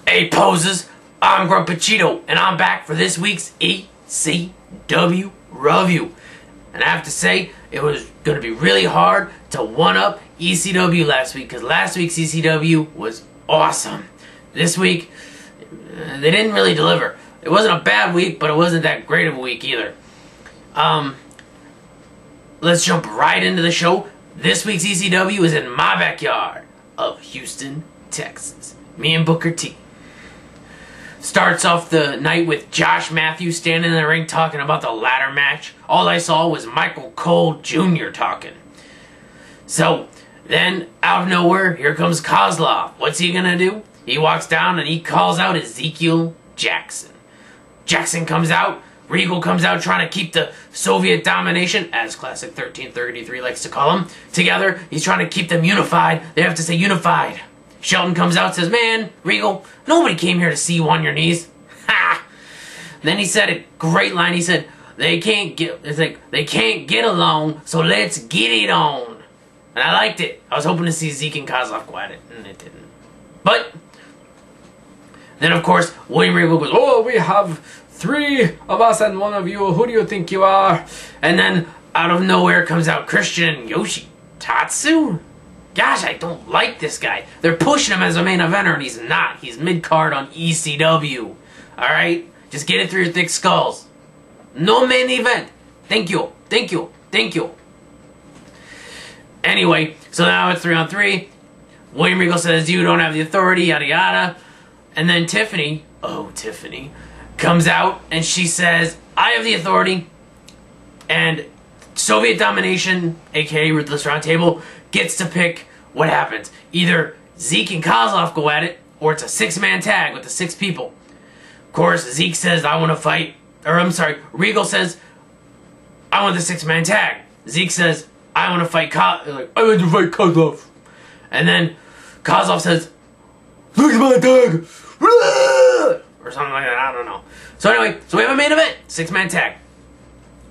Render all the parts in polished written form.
Hey poses, I'm Grumpy Cheeto, and I'm back for this week's ECW review. And I have to say, it was going to be really hard to one-up ECW last week, because last week's ECW was awesome. This week, they didn't really deliver. It wasn't a bad week, but it wasn't that great of a week either. Let's jump right into the show. This week's ECW is in my backyard of Houston, Texas. Me and Booker T. Starts off the night with Josh Matthews standing in the ring talking about the ladder match. All I saw was Michael Cole Jr. talking. So, then, out of nowhere, here comes Kosloff. What's he gonna do? He walks down and he calls out Ezekiel Jackson. Jackson comes out. Regal comes out trying to keep the Soviet domination, as Classic 1333 likes to call them, together. He's trying to keep them unified. They have to say unified. Shelton comes out and says, "Man, Regal, nobody came here to see you on your knees." Ha! Then he said a great line. He said, they can't get along, so let's get it on. And I liked it. I was hoping to see Zeke and Kosloff go at it, and it didn't. But then, of course, William Regal goes, "Oh, we have 3 of us and 1 of you. Who do you think you are?" And then, out of nowhere, comes out Christian and Yoshi. Tatsu? Gosh, I don't like this guy. They're pushing him as a main eventer, and he's not. He's mid-card on ECW. Alright? Just get it through your thick skulls. No main event. Thank you. Thank you. Thank you. Anyway, so now it's 3-on-3. William Regal says, "You don't have the authority," yada yada. And then Tiffany, Tiffany, comes out and she says, "I have the authority." And Soviet domination, aka Ruthless Round Table, gets to pick what happens. Either Zeke and Kosloff go at it, or it's a 6-man tag with the 6 people. Of course, Zeke says, "I want to fight," or I'm sorry, Regal says, "I want the 6-man tag." Zeke says, "I want to fight I want to fight Kosloff." And then Kosloff says, "6-man tag!" or something like that, I don't know. So anyway, so we have a main event, 6-man tag.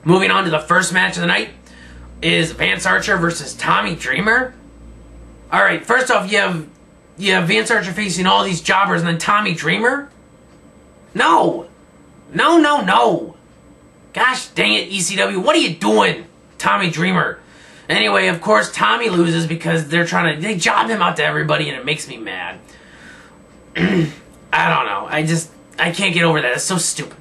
Moving on to the first match of the night is Vance Archer versus Tommy Dreamer. Alright, first off, you have Vance Archer facing all these jobbers and then Tommy Dreamer? No! No, no, no! Gosh dang it, ECW, what are you doing, Tommy Dreamer? Anyway, of course, Tommy loses because they job him out to everybody and it makes me mad. I don't know, I can't get over that, it's so stupid.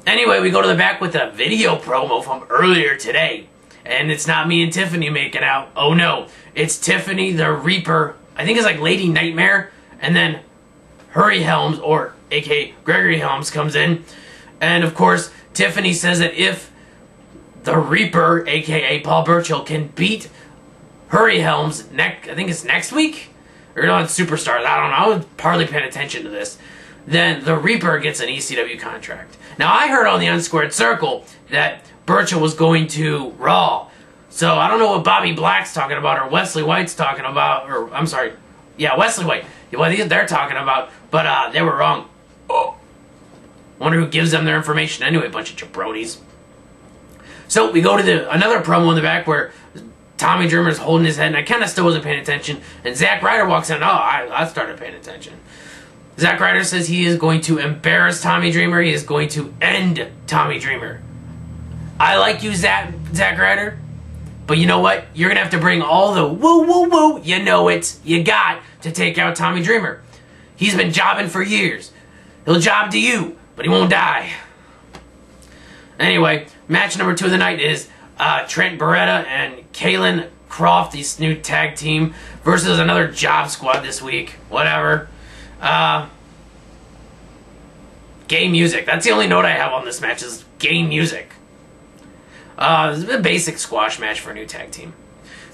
Anyway, we go to the back with a video promo from earlier today. And it's not me and Tiffany making out. Oh no, it's Tiffany the Reaper. I think it's like Lady Nightmare. And then Hurry Helms, or aka Gregory Helms, comes in. And of course, Tiffany says that if the Reaper, aka Paul Burchill, can beat Hurry Helms I think it's next week? Or on Superstars, I don't know. I was hardly paying attention to this. Then the Reaper gets an ECW contract. Now, I heard on the Unsquared Circle that Burchill was going to Raw. So, I don't know what Bobby Black's talking about or Wesley White's talking about. Or, I'm sorry. Yeah, Wesley White. What they're talking about. But, they were wrong. Oh. Wonder who gives them their information anyway, bunch of jabronis. So, we go to another promo in the back where Tommy Dreamer's holding his head, and I kind of still wasn't paying attention. And ZacK Ryder walks in. Oh, I started paying attention. ZacK Ryder says he is going to embarrass Tommy Dreamer. He is going to end Tommy Dreamer. I like you, ZacK Ryder, but you know what? You're going to have to bring all the woo, woo, woo, you know it, you got to take out Tommy Dreamer. He's been jobbing for years. He'll job to you, but he won't die. Anyway, match number 2 of the night is Trent, Berretta, and Caylen, Croft, this new tag team, versus another job squad this week. Whatever. Gay music. That's the only note I have on this match is gay music. This is a basic squash match for a new tag team.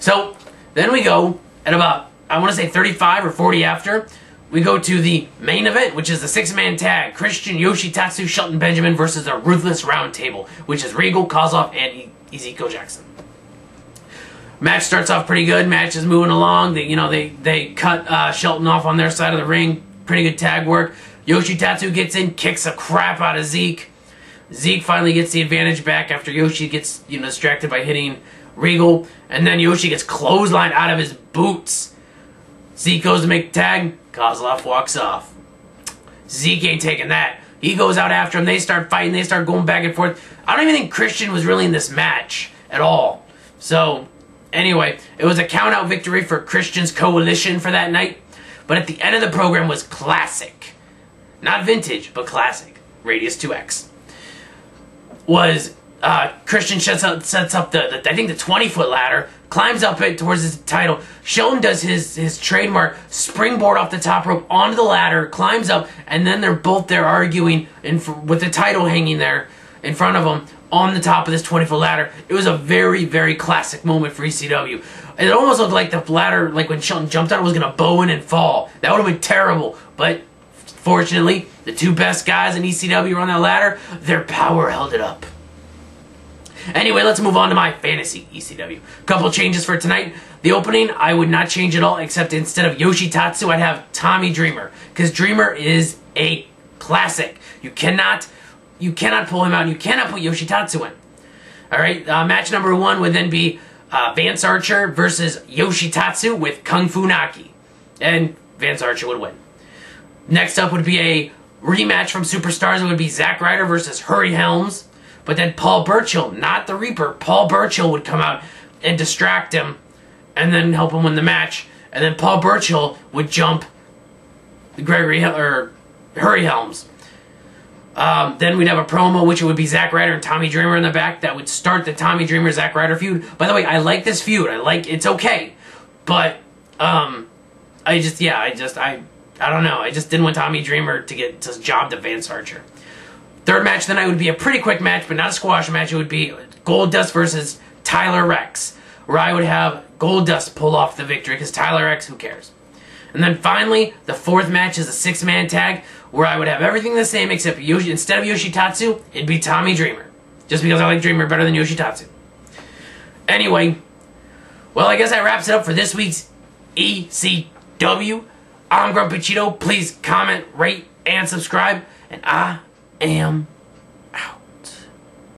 So, then we go at about, I want to say 35 or 40 after, we go to the main event, which is the 6-man tag. Christian, Yoshi, Tatsu, Shelton, Benjamin versus the Ruthless Round Table, which is Regal, Kosloff, and Ezekiel Jackson. Match starts off pretty good. Match is moving along. They cut Shelton off on their side of the ring. Pretty good tag work. Yoshi Tatsu gets in, kicks the crap out of Zeke. Zeke finally gets the advantage back after Yoshi gets distracted by hitting Regal. And then Yoshi gets clotheslined out of his boots. Zeke goes to make the tag. Kosloff walks off. Zeke ain't taking that. He goes out after him. They start fighting. They start going back and forth. I don't even think Christian was really in this match at all. So, anyway, it was a count-out victory for Christian's coalition for that night. But at the end of the program was classic. Not vintage, but classic. Radius 2X. Was Christian sets up the I think the 20-foot ladder, climbs up it towards his title. Shelton does his trademark springboard off the top rope onto the ladder, climbs up, and then they're both there arguing with the title hanging there in front of them on the top of this 20-foot ladder. It was a very, very classic moment for ECW. It almost looked like the ladder, like when Shelton jumped on it, was going to bow in and fall. That would have been terrible, but fortunately, the two best guys in ECW on that ladder, their power held it up. Anyway, let's move on to my fantasy ECW. Couple changes for tonight. The opening, I would not change at all, except instead of Yoshi Tatsu, I'd have Tommy Dreamer. Because Dreamer is a classic. You cannot pull him out, and you cannot put Yoshi Tatsu in. Alright, match number 1 would then be Vance Archer versus Yoshi Tatsu with Kung Fu Naki. And Vance Archer would win. Next up would be a rematch from Superstars. It would be ZacK Ryder versus Hurry Helms. But then Paul Burchill, not the Reaper, Paul Burchill would come out and distract him and then help him win the match. And then Paul Burchill would jump Hurry Helms. Then we'd have a promo, which would be ZacK Ryder and Tommy Dreamer in the back. That would start the Tommy Dreamer ZacK Ryder feud. By the way, I like this feud. It's okay. But I don't know. I just didn't want Tommy Dreamer to job to Vance Archer. Third match of the night would be a pretty quick match, but not a squash match. It would be Goldust versus Tyler Rex, where I would have Goldust pull off the victory, because Tyler Rex, who cares? And then finally, the fourth match is a 6-man tag, where I would have everything the same, except instead of Yoshi Tatsu, it'd be Tommy Dreamer. Just because I like Dreamer better than Yoshi Tatsu. Anyway, well, I guess that wraps it up for this week's ECW. I'm Grumpy Cheeto. Please comment, rate, and subscribe. And I am